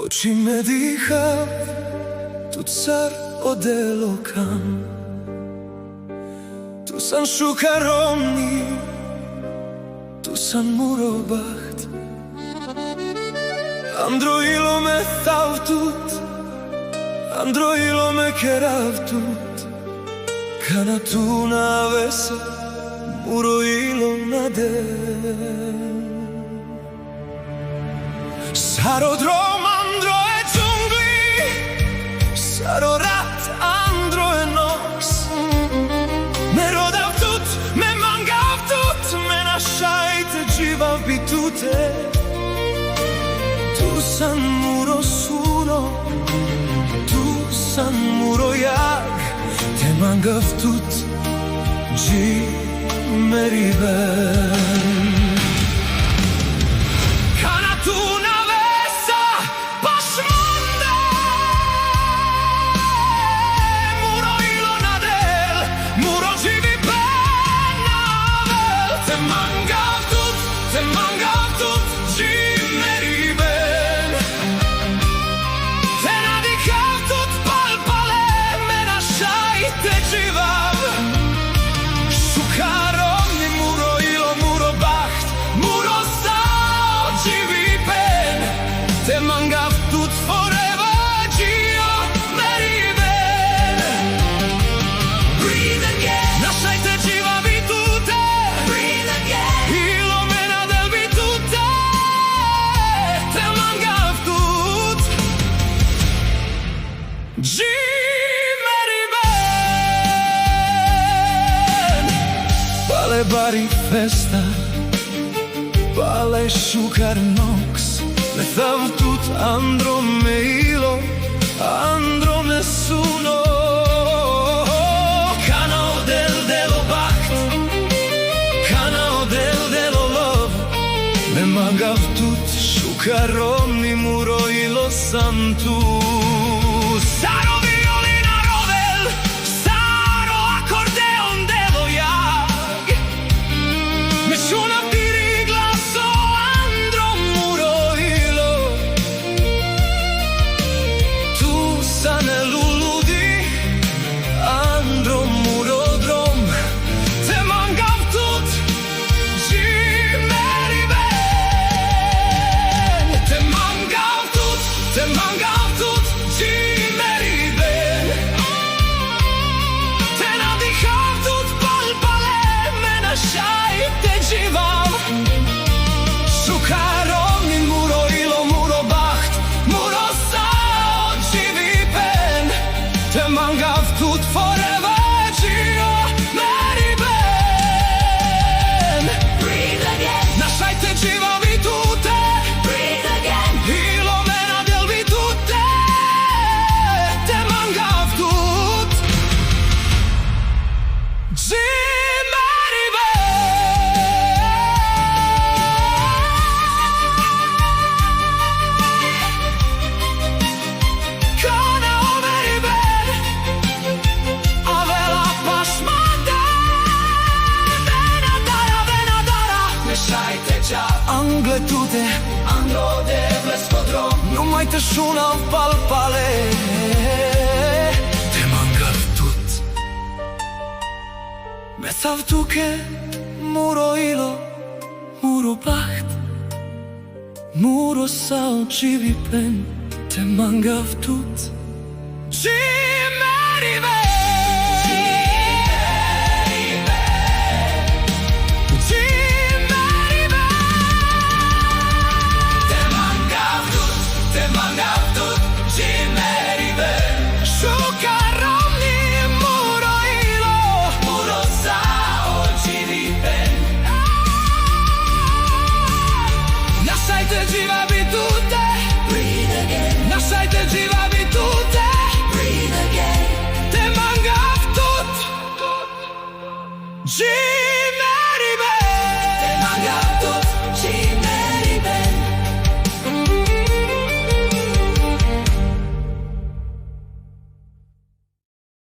Очі не дихав, tu car odelokan, tu san shukaromni, tu san murobacht. Andro ilo me thavtut, andro ilo me keravtut, kana tu na vesa, muro ilo nadel. Sarò drom, andro e džungli, sarò rat, andro e nox. Me rodav tut, me mangav tut, me našajte živav bitute. Tu san muro suno, tu san muro jag, te mangav tut, ji meriben. Te mangav tut forever, Gio meriben. Breathe again. Našajte živa bitute. Breathe again. Ilo mena del bitute. Te mangav tut Gio meriben. Pale bari festa, pale shukar nox. Me thavtut andro me ilo, andro nessuno. Kana odel delo bacht, kana odel delo lov. Me mangav tut shukaromni muro ilo santu. Saro violina rovel, saro akordeon delo jag. Me shunav diri glaso, andro muro ilo. Tu san luludi, andro muro drom. Te mangav tut Ji meriben. Te mangav tut Ji meriben. Te nadihav tut palpale, me našajte živav. Shukaromni muro ilo, muro bacht, muro sao živi pen. Te mangav tut forever, Gio meriben. Breathe again, Našajte živa bitute. breathe again. Ilo mena del bitute. Te mangav tut Gio Angletute, Andro de veskodrom. nu mai te šunav palpale. Te mangav tut Me thavtuke muro ilo, muro bacht, muro sao živi pen. Te mangav tut Ji meriben. Shukaromni muro ilo, Muro sao živi pen. Našajte živa bitute. Breathe again, Našajte živa bitute. breathe again. Te mangav tut Ji